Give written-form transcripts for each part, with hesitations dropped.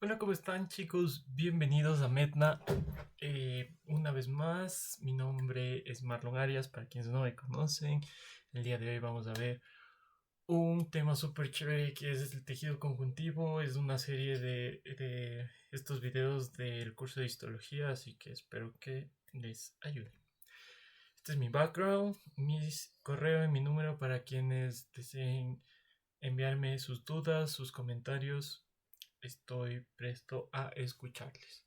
Hola, ¿cómo están chicos? Bienvenidos a Medna. Una vez más, mi nombre es Marlon Arias, para quienes no me conocen. El día de hoy vamos a ver un tema súper chévere que es el tejido conjuntivo. Es una serie de estos videos del curso de histología, así que espero que les ayude. Este es mi background, mi correo y mi número para quienes deseen enviarme sus dudas, sus comentarios. Estoy presto a escucharles.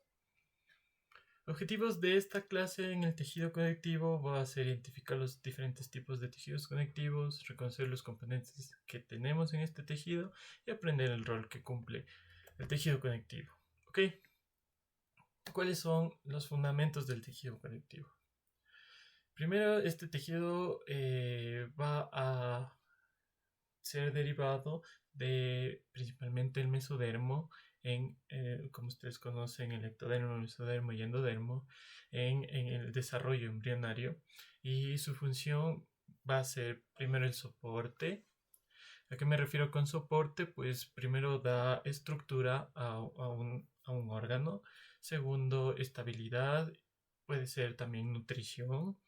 Objetivos de esta clase en el tejido conectivo va a ser identificar los diferentes tipos de tejidos conectivos, reconocer los componentes que tenemos en este tejido y aprender el rol que cumple el tejido conectivo. ¿Ok? ¿Cuáles son los fundamentos del tejido conectivo? Primero, este tejido va a ser derivado de principalmente el mesodermo, como ustedes conocen, el ectodermo, mesodermo y endodermo, en el desarrollo embrionario. Y su función va a ser primero el soporte. ¿A qué me refiero con soporte? Pues primero da estructura a un órgano. Segundo, estabilidad. Puede ser también nutrición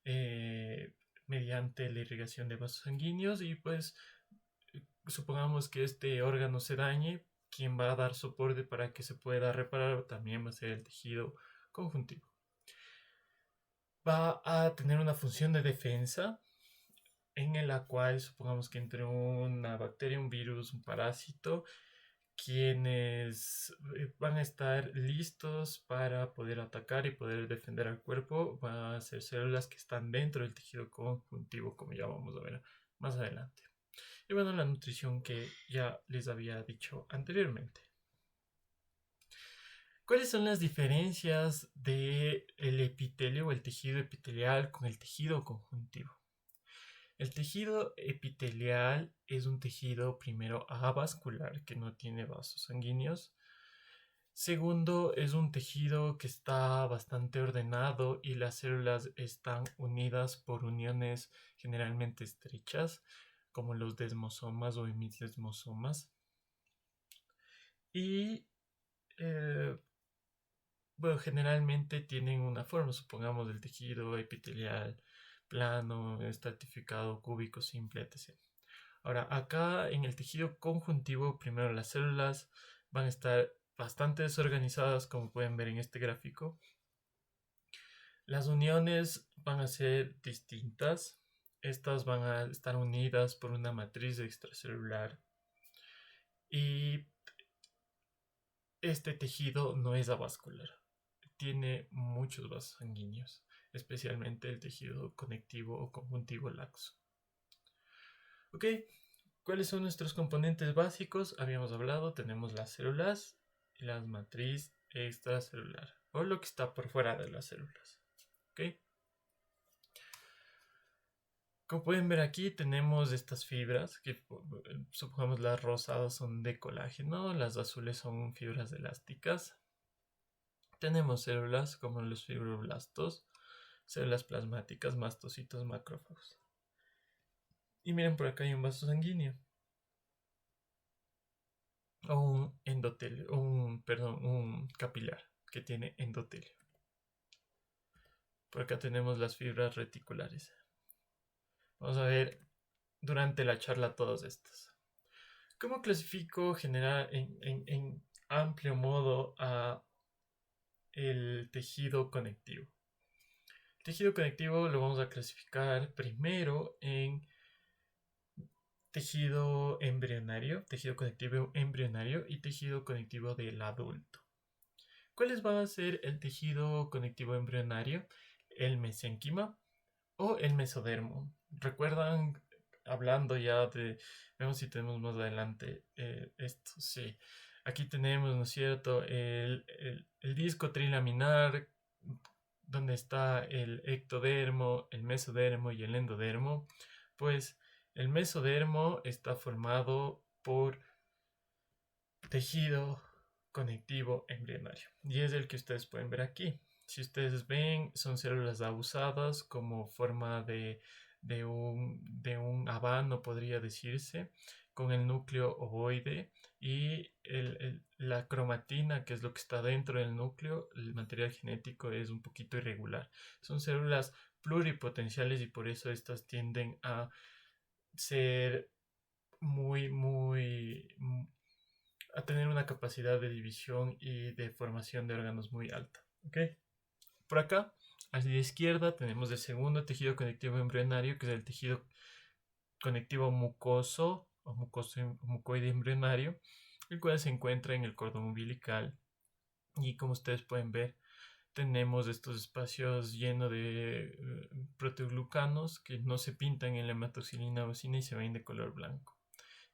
eh, mediante la irrigación de vasos sanguíneos. Y pues supongamos que este órgano se dañe, quien va a dar soporte para que se pueda reparar también va a ser el tejido conjuntivo. Va a tener una función de defensa en la cual supongamos que entre una bacteria, un virus, un parásito, quienes van a estar listos para poder atacar y poder defender al cuerpo, van a ser células que están dentro del tejido conjuntivo, como ya vamos a ver más adelante. Y bueno, la nutrición que ya les había dicho anteriormente. ¿Cuáles son las diferencias del epitelio o el tejido epitelial con el tejido conjuntivo? El tejido epitelial es un tejido primero avascular que no tiene vasos sanguíneos. Segundo, es un tejido que está bastante ordenado y las células están unidas por uniones generalmente estrechas, como los desmosomas o hemisdesmosomas. Y eh, bueno, generalmente tienen una forma, supongamos, del tejido epitelial plano, estratificado, cúbico, simple, etc. Ahora, acá en el tejido conjuntivo, primero las células van a estar bastante desorganizadas, como pueden ver en este gráfico. Las uniones van a ser distintas. Estas van a estar unidas por una matriz extracelular. Y este tejido no es avascular. Tiene muchos vasos sanguíneos, especialmente el tejido conectivo o conjuntivo laxo. Ok, ¿cuáles son nuestros componentes básicos? Habíamos hablado, tenemos las células y la matriz extracelular, o lo que está por fuera de las células. Ok, como pueden ver aquí tenemos estas fibras que supongamos las rosadas son de colágeno, las azules son fibras elásticas. Tenemos células como los fibroblastos, células plasmáticas, mastocitos, macrófagos. Y miren, por acá hay un vaso sanguíneo, o un endotelio, un capilar que tiene endotelio. Por acá tenemos las fibras reticulares. Vamos a ver durante la charla todas estas. ¿Cómo clasifico general en amplio modo a el tejido conectivo? El tejido conectivo lo vamos a clasificar primero en tejido embrionario, tejido conectivo embrionario y tejido conectivo del adulto. ¿Cuáles van a ser el tejido conectivo embrionario? El mesénquima o el mesodermo. ¿Recuerdan hablando ya de, vemos si tenemos más adelante esto? Sí, aquí tenemos, ¿no es cierto?, el disco trilaminar, donde está el ectodermo, el mesodermo y el endodermo. Pues el mesodermo está formado por tejido conectivo embrionario y es el que ustedes pueden ver aquí. Si ustedes ven, son células abusadas como forma de un habano, podría decirse, con el núcleo ovoide y la cromatina, que es lo que está dentro del núcleo, el material genético es un poquito irregular. Son células pluripotenciales y por eso estas tienden a ser a tener una capacidad de división y de formación de órganos muy alta. ¿Ok? Por acá, a la izquierda, tenemos el segundo tejido conectivo embrionario, que es el tejido conectivo mucoso o mucoide embrionario, el cual se encuentra en el cordón umbilical. Y como ustedes pueden ver, tenemos estos espacios llenos de proteoglucanos que no se pintan en la hematoxilina vacina y se ven de color blanco.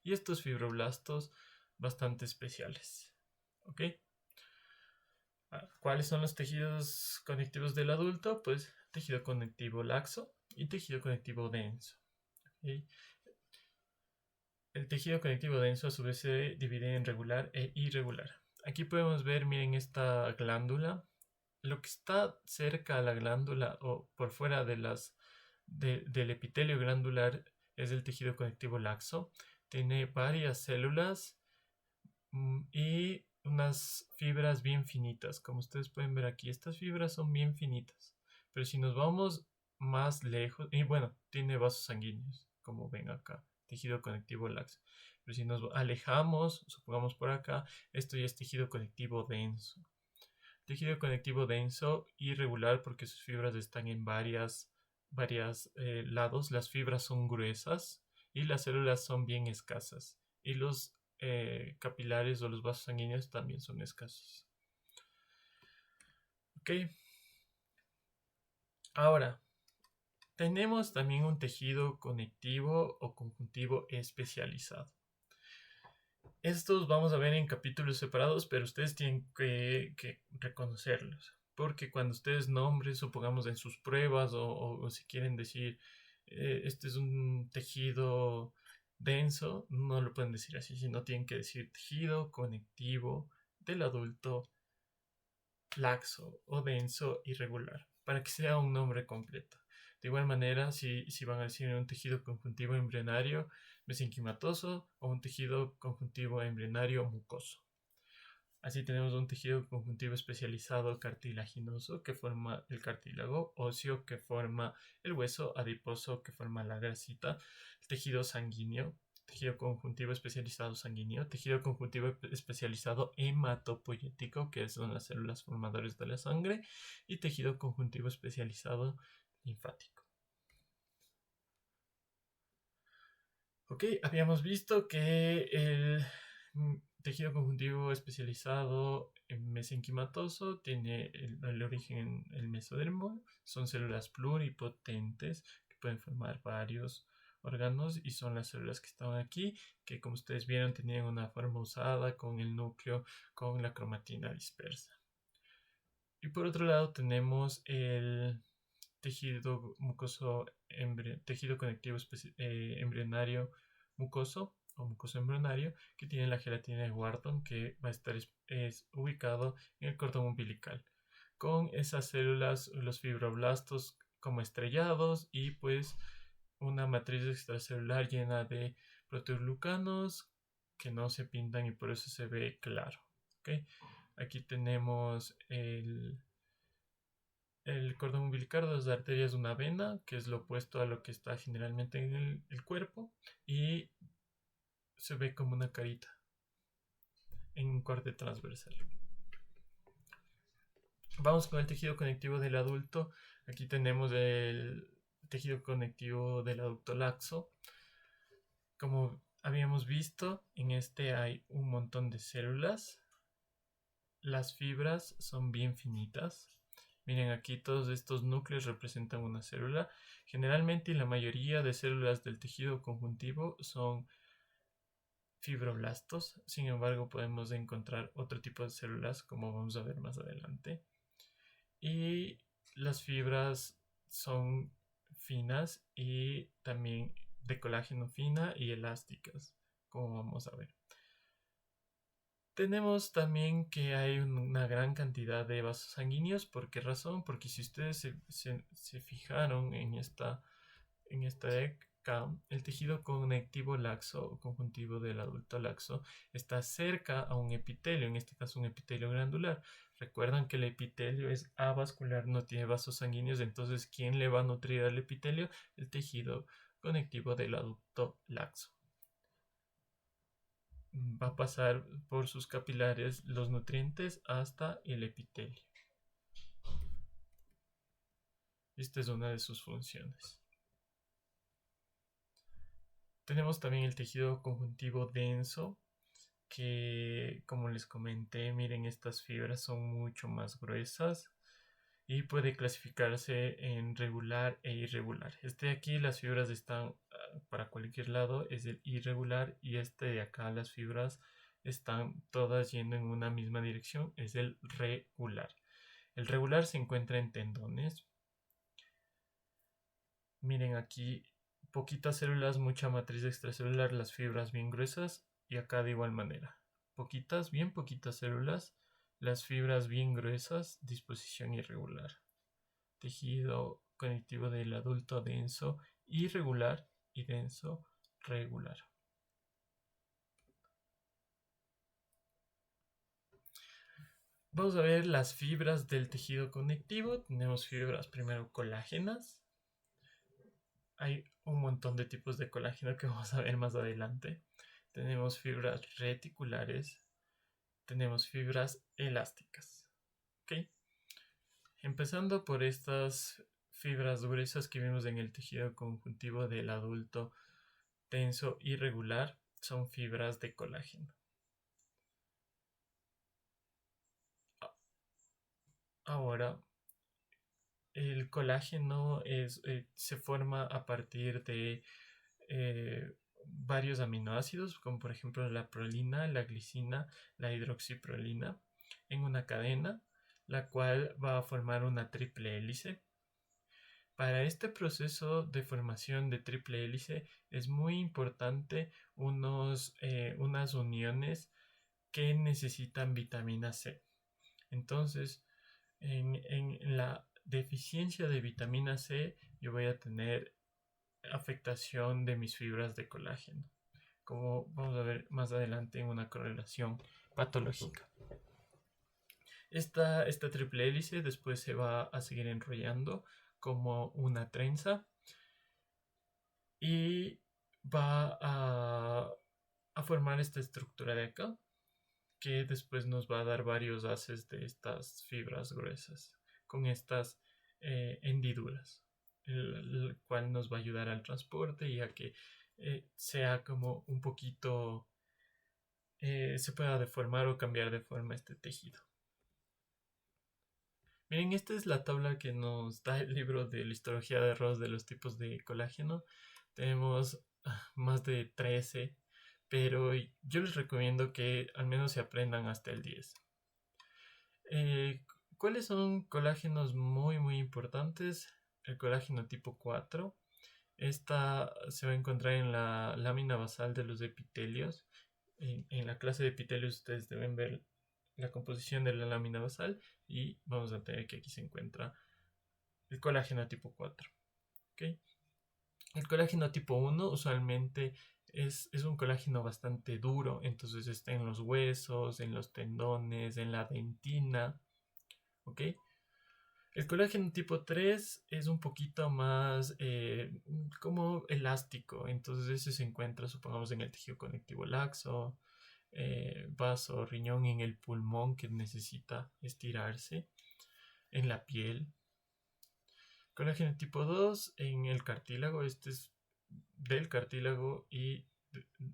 Y estos fibroblastos bastante especiales. ¿Ok? ¿Cuáles son los tejidos conectivos del adulto? Pues tejido conectivo laxo y tejido conectivo denso. ¿Okay? El tejido conectivo denso a su vez se divide en regular e irregular. Aquí podemos ver, miren, esta glándula. Lo que está cerca a la glándula o por fuera del epitelio glandular es el tejido conectivo laxo. Tiene varias células y unas fibras bien finitas. Como ustedes pueden ver aquí, estas fibras son bien finitas. Pero si nos vamos más lejos, y bueno, tiene vasos sanguíneos, como ven acá, tejido conectivo laxo. Pero si nos alejamos, supongamos por acá, esto ya es tejido conectivo denso. Tejido conectivo denso irregular porque sus fibras están en varios lados. Las fibras son gruesas y las células son bien escasas. Y los capilares o los vasos sanguíneos también son escasos. Ok. Ahora, tenemos también un tejido conectivo o conjuntivo especializado. Estos vamos a ver en capítulos separados, pero ustedes tienen que reconocerlos. Porque cuando ustedes nombren, supongamos en sus pruebas o si quieren decir, este es un tejido denso, no lo pueden decir así, sino tienen que decir tejido conectivo del adulto laxo o denso irregular, para que sea un nombre completo. De igual manera, si van a decir un tejido conjuntivo embrionario mesenquimatoso o un tejido conjuntivo embrionario mucoso. Así tenemos un tejido conjuntivo especializado cartilaginoso que forma el cartílago, óseo que forma el hueso, adiposo que forma la grasita, el tejido sanguíneo, tejido conjuntivo especializado sanguíneo, tejido conjuntivo especializado hematopoyético, que son las células formadoras de la sangre, y tejido conjuntivo especializado linfático. Ok, habíamos visto que el tejido conjuntivo especializado mesenquimatoso tiene el origen en el mesodermo. Son células pluripotentes que pueden formar varios órganos y son las células que estaban aquí, que como ustedes vieron tenían una forma usada con el núcleo, con la cromatina dispersa. Y por otro lado tenemos el tejido mucoso, tejido conectivo embrionario mucoso o mucoso embrionario, que tiene la gelatina de Wharton, que va a estar ubicado en el cordón umbilical, con esas células, los fibroblastos como estrellados y pues una matriz extracelular llena de proteoglucanos que no se pintan y por eso se ve claro. ¿Okay? Aquí tenemos el cordón umbilical, las arterias de una vena, que es lo opuesto a lo que está generalmente en el cuerpo, y se ve como una carita en un corte transversal. Vamos con el tejido conectivo del adulto. Aquí tenemos el tejido conectivo del adulto laxo. Como habíamos visto, en este hay un montón de células. Las fibras son bien finitas. Miren, aquí todos estos núcleos representan una célula. Generalmente la mayoría de células del tejido conjuntivo son fibroblastos. Sin embargo, podemos encontrar otro tipo de células, como vamos a ver más adelante. Y las fibras son finas y también de colágeno fina y elásticas, como vamos a ver. Tenemos también que hay una gran cantidad de vasos sanguíneos. ¿Por qué razón? Porque si ustedes se fijaron en esta acá, el tejido conectivo laxo o conjuntivo del adulto laxo está cerca a un epitelio, en este caso un epitelio glandular. Recuerdan que el epitelio es avascular, no tiene vasos sanguíneos, entonces ¿quién le va a nutrir al epitelio? El tejido conectivo del adulto laxo. Va a pasar por sus capilares los nutrientes hasta el epitelio. Esta es una de sus funciones. Tenemos también el tejido conjuntivo denso, que como les comenté, miren, estas fibras son mucho más gruesas y puede clasificarse en regular e irregular. Este de aquí, las fibras están para cualquier lado, es el irregular, y este de acá, las fibras están todas yendo en una misma dirección, es el regular. El regular se encuentra en tendones. Miren aquí, poquitas células, mucha matriz extracelular, las fibras bien gruesas, y acá de igual manera. Poquitas, bien poquitas células, las fibras bien gruesas, disposición irregular. Tejido conectivo del adulto denso, irregular, y denso, regular. Vamos a ver las fibras del tejido conectivo. Tenemos fibras primero colágenas. Hay un montón de tipos de colágeno que vamos a ver más adelante. Tenemos fibras reticulares, tenemos fibras elásticas. ¿Ok? Empezando por estas fibras gruesas que vemos en el tejido conjuntivo del adulto tenso irregular, son fibras de colágeno. Ahora, el colágeno se forma a partir de varios aminoácidos, como por ejemplo la prolina, la glicina, la hidroxiprolina, en una cadena, la cual va a formar una triple hélice. Para este proceso de formación de triple hélice es muy importante unas uniones que necesitan vitamina C. Entonces, en la deficiencia de vitamina C, yo voy a tener afectación de mis fibras de colágeno, como vamos a ver más adelante en una correlación patológica. Esta triple hélice después se va a seguir enrollando como una trenza y va a formar esta estructura de acá, que después nos va a dar varios haces de estas fibras gruesas con estas hendiduras, el cual nos va a ayudar al transporte y a que sea como un poquito, se pueda deformar o cambiar de forma este tejido. Miren, esta es la tabla que nos da el libro de la histología de Ross de los tipos de colágeno. Tenemos más de 13, pero yo les recomiendo que al menos se aprendan hasta el 10. ¿Cuáles son colágenos muy importantes? El colágeno tipo 4. Esta se va a encontrar en la lámina basal de los epitelios. En la clase de epitelios ustedes deben ver la composición de la lámina basal y vamos a tener que aquí se encuentra el colágeno tipo 4. ¿Okay? El colágeno tipo 1 usualmente es un colágeno bastante duro, entonces está en los huesos, en los tendones, en la dentina. ¿Ok? El colágeno tipo 3 es un poquito más como elástico, entonces ese se encuentra, supongamos, en el tejido conectivo laxo, vaso, riñón, en el pulmón que necesita estirarse, en la piel. Colágeno tipo 2 en el cartílago, este es del cartílago y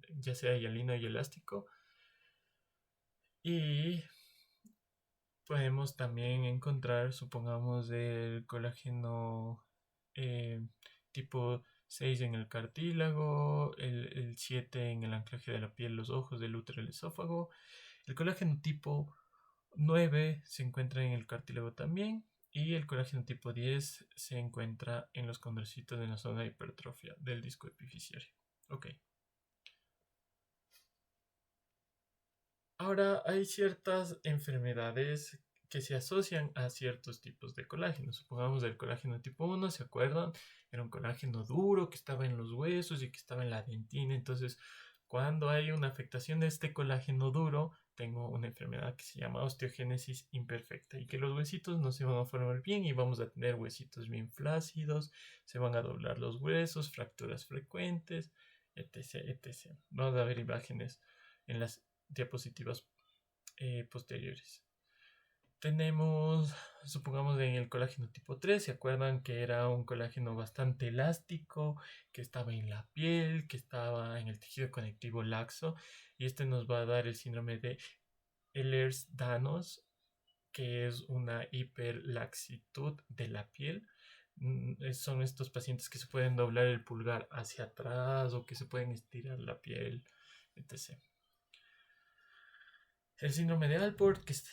ya sea hialino y elástico. Y podemos también encontrar, supongamos, el colágeno tipo 6 en el cartílago, el 7 en el anclaje de la piel, los ojos, del útero, el esófago. El colágeno tipo 9 se encuentra en el cartílago también. Y el colágeno tipo 10 se encuentra en los condrocitos en la zona de hipertrofia del disco epifisiario. Ok. Ahora hay ciertas enfermedades que se asocian a ciertos tipos de colágeno. Supongamos el colágeno tipo 1, ¿se acuerdan? Era un colágeno duro que estaba en los huesos y que estaba en la dentina. Entonces, cuando hay una afectación de este colágeno duro, tengo una enfermedad que se llama osteogénesis imperfecta y que los huesitos no se van a formar bien y vamos a tener huesitos bien flácidos, se van a doblar los huesos, fracturas frecuentes, etc, etc. Vamos a ver imágenes en las diapositivas posteriores. Tenemos, supongamos en el colágeno tipo 3, ¿se acuerdan que era un colágeno bastante elástico, que estaba en la piel, que estaba en el tejido conectivo laxo? Y este nos va a dar el síndrome de Ehlers-Danlos, que es una hiperlaxitud de la piel. Son estos pacientes que se pueden doblar el pulgar hacia atrás o que se pueden estirar la piel, etc. El síndrome de Alport, que es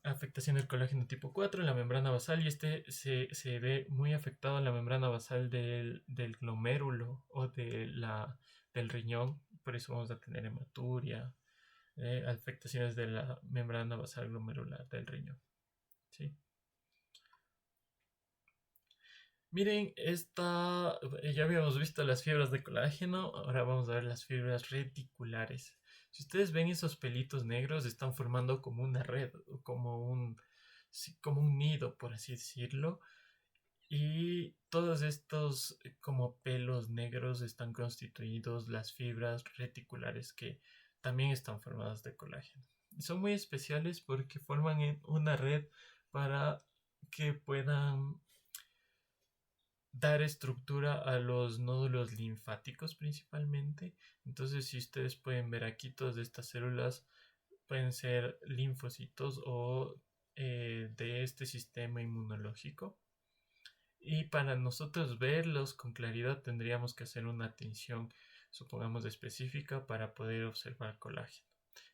afectación del colágeno tipo 4 en la membrana basal, y este se ve muy afectado en la membrana basal del glomérulo o del riñón. Por eso vamos a tener hematuria, afectaciones de la membrana basal glomerular del riñón. ¿Sí? Miren, ya habíamos visto las fibras de colágeno, ahora vamos a ver las fibras reticulares. Si ustedes ven esos pelitos negros, están formando como una red, sí, como un nido, por así decirlo. Y todos estos como pelos negros están constituidos las fibras reticulares que también están formadas de colágeno. Son muy especiales porque forman una red para que puedan dar estructura a los nódulos linfáticos principalmente. Entonces, si ustedes pueden ver aquí, todas estas células pueden ser linfocitos o de este sistema inmunológico. Y para nosotros verlos con claridad tendríamos que hacer una tinción, supongamos, específica para poder observar colágeno.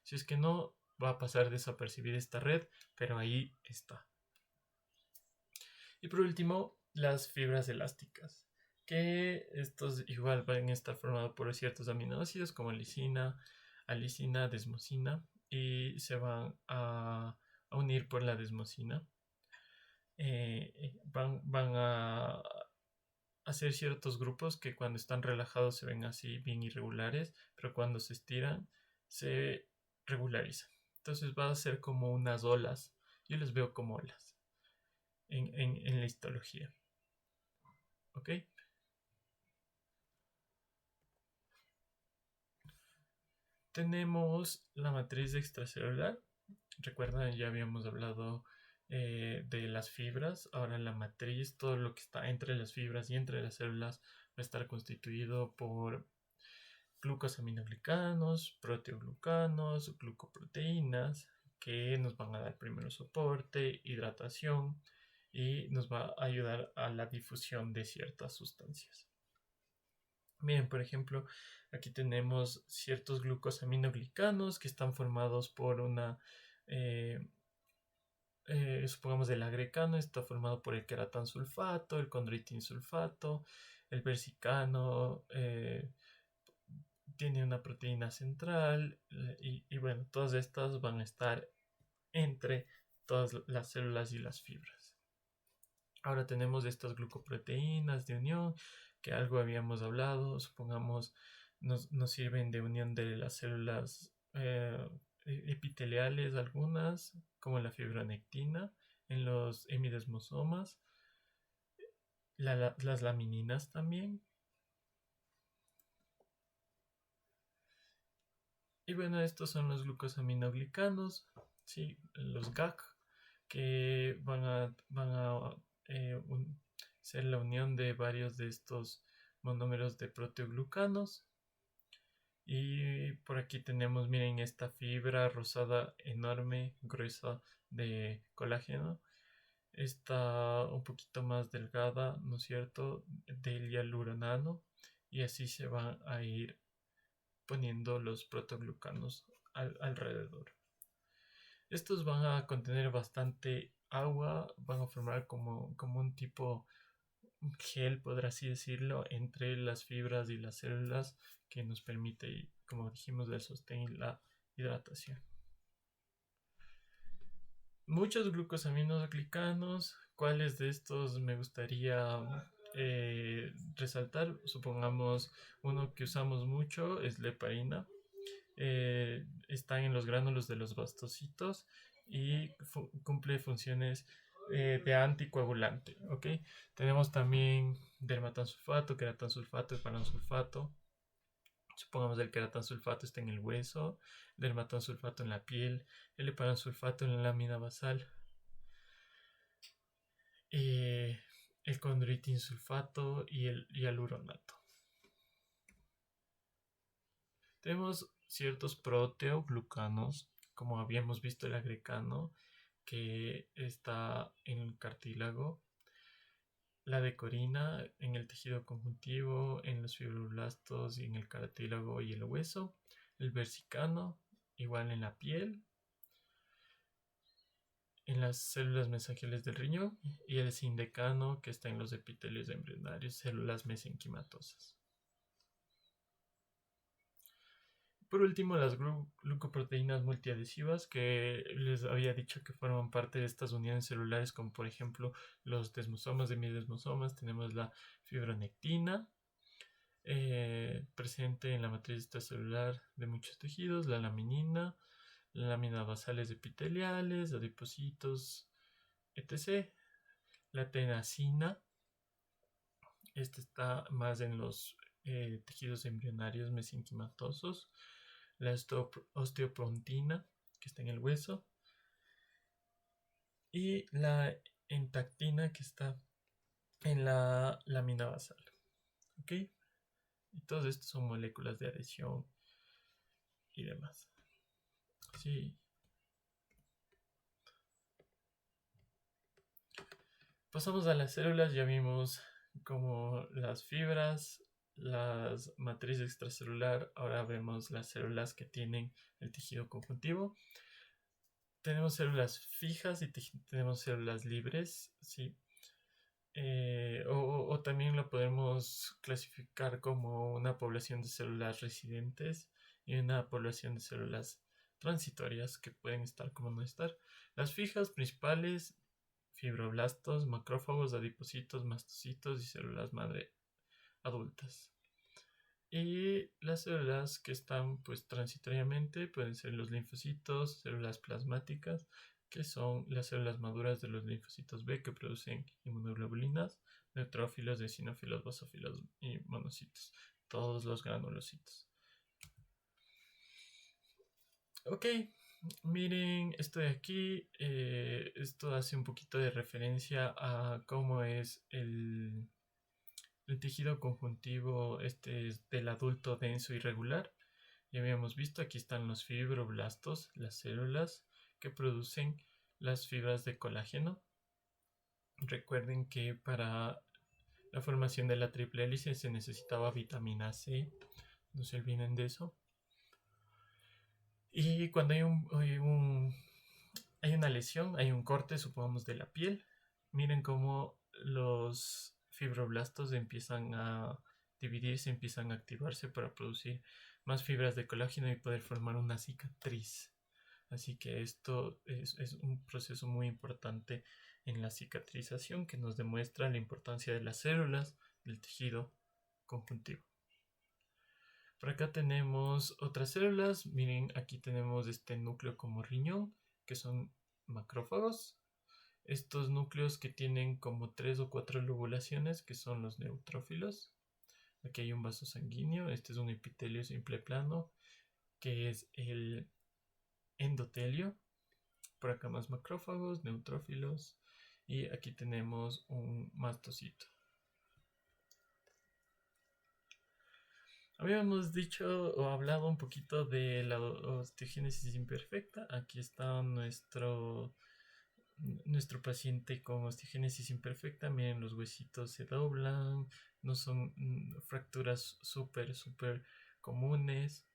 Si es que no, va a pasar desapercibida esta red, pero ahí está. Y por último, las fibras elásticas, que estos igual van a estar formados por ciertos aminoácidos como lisina, alicina, desmosina, y se van a unir por la desmosina. Van a hacer ciertos grupos que cuando están relajados se ven así bien irregulares, pero cuando se estiran se regularizan. Entonces va a ser como unas olas. Yo les veo como olas en la histología. ¿Ok? Tenemos la matriz extracelular. Recuerdan, ya habíamos hablado de las fibras. Ahora la matriz, todo lo que está entre las fibras y entre las células va a estar constituido por glucosaminoglicanos, proteoglucanos, glucoproteínas, que nos van a dar primero soporte, hidratación y nos va a ayudar a la difusión de ciertas sustancias. Miren, por ejemplo, aquí tenemos ciertos glucosaminoglicanos que están formados por supongamos el agrecano está formado por el queratansulfato, el condroitinsulfato, el versicano, tiene una proteína central y bueno, todas estas van a estar entre todas las células y las fibras. Ahora tenemos estas glucoproteínas de unión, que algo habíamos hablado, supongamos nos sirven de unión de las células epiteliales algunas, como la fibronectina en los hemidesmosomas, las lamininas también. Y bueno, estos son los glucosaminoglicanos, ¿sí? Los GAG, que van a ser la unión de varios de estos monómeros de proteoglucanos. Y por aquí tenemos, miren, esta fibra rosada enorme, gruesa de colágeno. Está un poquito más delgada, ¿no es cierto?, del hialuronano. Y así se van a ir poniendo los protoglucanos alrededor. Estos van a contener bastante agua, van a formar como un tipo gel, por así decirlo, entre las fibras y las células que nos permite, como dijimos, el sostén y la hidratación. muchos glucosaminoglicanos. ¿Cuáles de estos me gustaría resaltar? Supongamos uno que usamos mucho es la heparina. Están en los gránulos de los bastocitos y cumple funciones de anticoagulante, ¿ok? Tenemos también dermatansulfato, queratansulfato, eparansulfato. Supongamos el queratansulfato está en el hueso, el dermatansulfato en la piel, el eparansulfato en la lámina basal, eh, el condroitinsulfato y el hialuronato. Tenemos ciertos proteoglucanos, como habíamos visto el agrecano, que está en el cartílago, la decorina en el tejido conjuntivo, en los fibroblastos y en el cartílago y el hueso, el versicano, igual en la piel, en las células mesangiales del riñón, y el sindecano, que está en los epitelios embrionarios, células mesenquimatosas. Por último, las glucoproteínas multiadhesivas, que les había dicho que forman parte de estas uniones celulares, como por ejemplo los desmosomas de desmosomas. Tenemos la fibronectina, presente en la matriz extracelular de muchos tejidos, la laminina, la lámina basales epiteliales, adipocitos, etc. La tenacina, esta está más en los tejidos embrionarios mesenquimatosos. La osteoprontina, que está en el hueso, y la entactina, que está en la lámina basal. ¿Ok? Y todos estos son moléculas de adhesión y demás. Sí. Pasamos a las células. Ya vimos como las fibras, las matrices extracelular. Ahora vemos las células que tienen el tejido conjuntivo. Tenemos células fijas y tenemos células libres, ¿sí? O también lo podemos clasificar como una población de células residentes y una población de células transitorias que pueden estar como no estar. Las fijas principales, fibroblastos, macrófagos, adipocitos, mastocitos y células madre adultas. Y las células que están pues transitoriamente pueden ser los linfocitos, células plasmáticas, que son las células maduras de los linfocitos B que producen inmunoglobulinas, neutrófilos, eosinófilos, basófilos y monocitos, todos los granulocitos. Ok, miren esto de aquí. Esto hace un poquito de referencia a cómo es el tejido conjuntivo. Este es del adulto denso y regular. Ya habíamos visto, aquí están los fibroblastos, las células que producen las fibras de colágeno. Recuerden que para la formación de la triple hélice se necesitaba vitamina C, no se olviden de eso. Y cuando hay una lesión, hay un corte, supongamos, de la piel, miren cómo los fibroblastos empiezan a dividirse, empiezan a activarse para producir más fibras de colágeno y poder formar una cicatriz. Así que esto es un proceso muy importante en la cicatrización que nos demuestra la importancia de las células del tejido conjuntivo. Por acá tenemos otras células. Miren, aquí tenemos este núcleo como riñón, que son macrófagos. Estos núcleos que tienen como 3 o 4 lobulaciones, que son los neutrófilos. Aquí hay un vaso sanguíneo. Este es un epitelio simple plano, que es el endotelio. Por acá más macrófagos, neutrófilos. Y aquí tenemos un mastocito. Habíamos dicho o hablado un poquito de la osteogénesis imperfecta. Aquí está nuestro paciente con osteogénesis imperfecta. Miren, los huesitos se doblan, no son fracturas súper comunes.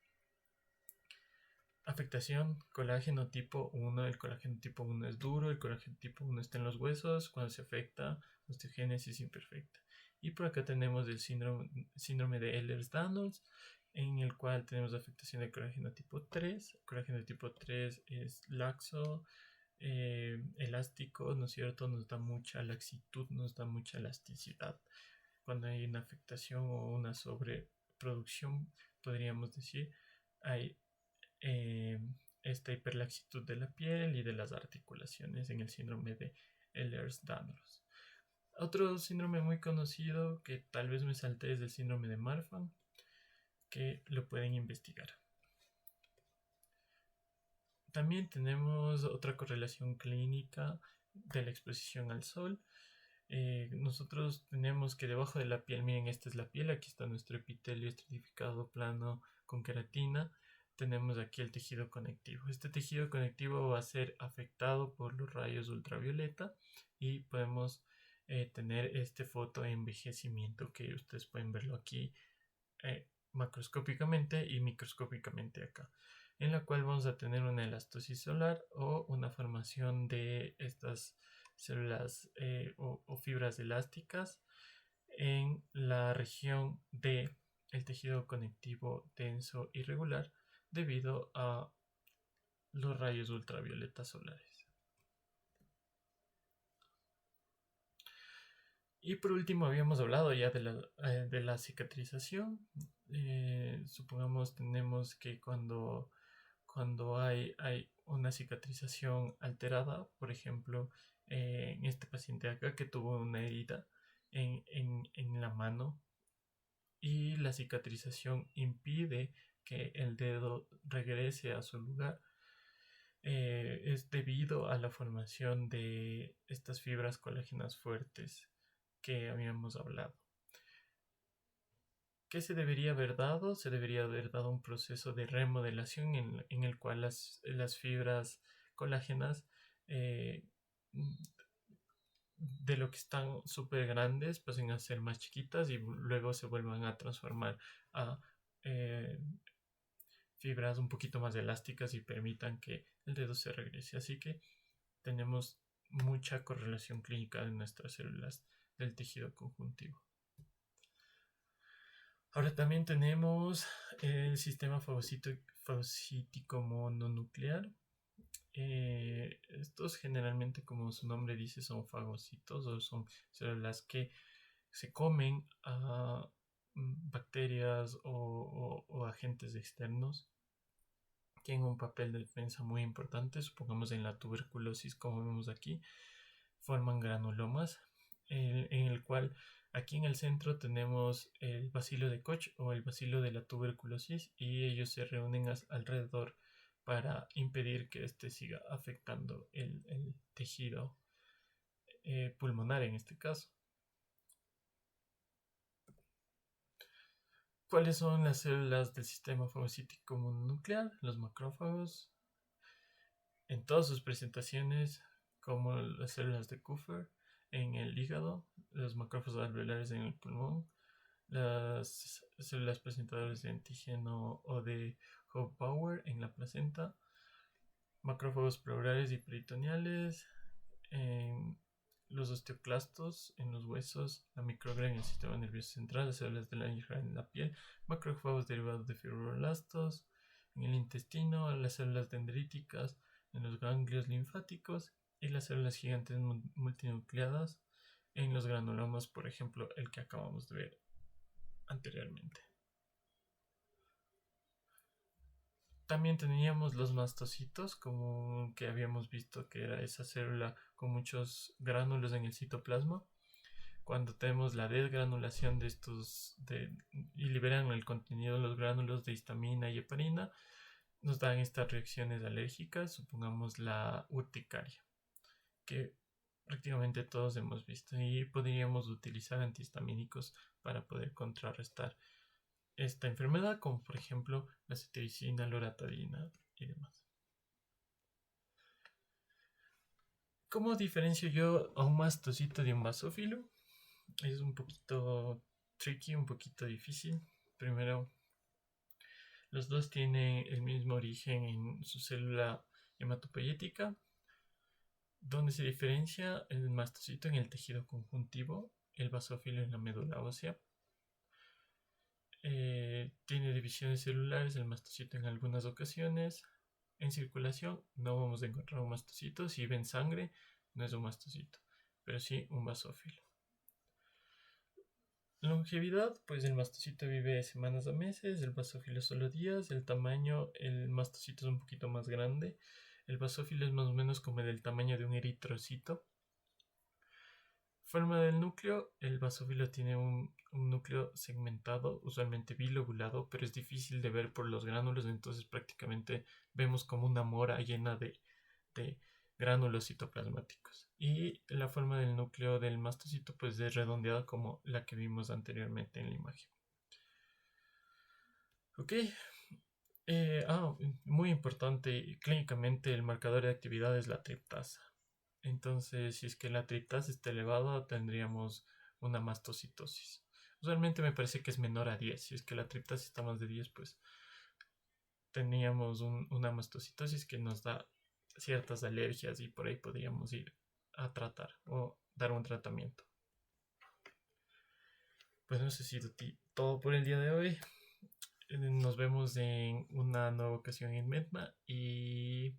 Afectación, colágeno tipo 1. El colágeno tipo 1 es duro, el colágeno tipo 1 está en los huesos. Cuando se afecta, osteogénesis imperfecta. Y por acá tenemos el síndrome de Ehlers-Danlos, en el cual tenemos afectación de colágeno tipo 3. El colágeno tipo 3 es laxo, elástico, ¿no es cierto? Nos da mucha laxitud, nos da mucha elasticidad. Cuando hay una afectación o una sobreproducción, podríamos decir, hay esta hiperlaxitud de la piel y de las articulaciones en el síndrome de Ehlers-Danlos. Otro síndrome muy conocido que tal vez me salté es el síndrome de Marfan, que lo pueden investigar. También tenemos otra correlación clínica de la exposición al sol. Nosotros tenemos que debajo de la piel, miren, esta es la piel, aquí está nuestro epitelio estratificado plano con queratina. Tenemos aquí el tejido conectivo. Este tejido conectivo va a ser afectado por los rayos ultravioleta y podemos tener este fotoenvejecimiento que ustedes pueden verlo aquí macroscópicamente y microscópicamente acá, en la cual vamos a tener una elastosis solar o una formación de estas células o fibras elásticas en la región del tejido conectivo denso irregular debido a los rayos ultravioleta solares. Y por último habíamos hablado ya de la cicatrización. Supongamos tenemos que cuando hay una cicatrización alterada, por ejemplo, en este paciente acá que tuvo una herida en la mano y la cicatrización impide que el dedo regrese a su lugar, es debido a la formación de estas fibras colágenas fuertes que habíamos hablado. ¿Qué se debería haber dado? Se debería haber dado un proceso de remodelación en el cual las fibras colágenas de lo que están súper grandes pasen a ser más chiquitas y luego se vuelvan a transformar a fibras un poquito más elásticas y permitan que el dedo se regrese. Así que tenemos mucha correlación clínica de nuestras células del tejido conjuntivo. Ahora también tenemos el sistema fagocítico mononuclear. Estos generalmente, como su nombre dice, son fagocitos o son células que se comen a bacterias o agentes externos. Tienen un papel de defensa muy importante, supongamos en la tuberculosis, como vemos aquí, forman granulomas, en el cual aquí en el centro tenemos el bacilo de Koch o el bacilo de la tuberculosis y ellos se reúnen alrededor para impedir que este siga afectando el tejido pulmonar en este caso. ¿Cuáles son las células del sistema fagocítico mononuclear? Los macrófagos, en todas sus presentaciones, como las células de Kupffer en el hígado, los macrófagos alveolares en el pulmón, las células presentadoras de antígeno o de Hope-Bauer en la placenta, macrófagos pleurales y peritoneales, en los osteoclastos en los huesos, la microglia en el sistema nervioso central, las células de Langerhans en la piel, macrófagos derivados de fibroblastos en el intestino, las células dendríticas en los ganglios linfáticos y las células gigantes multinucleadas en los granulomas, por ejemplo, el que acabamos de ver anteriormente. También teníamos los mastocitos, como que habíamos visto que era esa célula con muchos gránulos en el citoplasma. Cuando tenemos la desgranulación de estos y liberan el contenido de los gránulos de histamina y heparina, nos dan estas reacciones alérgicas, supongamos la urticaria, que prácticamente todos hemos visto, y podríamos utilizar antihistamínicos para poder contrarrestar esta enfermedad, como por ejemplo la cetiricina, loratadina y demás. ¿Cómo diferencio yo a un mastocito de un basófilo? Es un poquito tricky, un poquito difícil. Primero, los dos tienen el mismo origen en su célula hematopoyética, donde se diferencia el mastocito en el tejido conjuntivo, el basófilo en la médula ósea. Tiene divisiones celulares el mastocito en algunas ocasiones, en circulación, no vamos a encontrar un mastocito. Si ven sangre, no es un mastocito, pero sí un basófilo. Longevidad, pues el mastocito vive semanas a meses, el basófilo solo días. El tamaño, el mastocito es un poquito más grande, el basófilo es más o menos como del tamaño de un eritrocito. Forma del núcleo, el basófilo tiene un núcleo segmentado, usualmente bilobulado, pero es difícil de ver por los gránulos, entonces prácticamente vemos como una mora llena de gránulos citoplasmáticos. Y la forma del núcleo del mastocito pues es redondeada como la que vimos anteriormente en la imagen. Ok. Muy importante, clínicamente el marcador de actividad es la triptasa. Entonces, si es que la triptasa está elevada, tendríamos una mastocitosis. Usualmente me parece que es menor a 10. Si es que la triptasa está más de 10, pues teníamos una mastocitosis que nos da ciertas alergias y por ahí podríamos ir a tratar o dar un tratamiento. Pues no sé si todo por el día de hoy. Nos vemos en una nueva ocasión en Medna y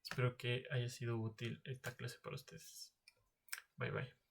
espero que haya sido útil esta clase para ustedes. Bye bye.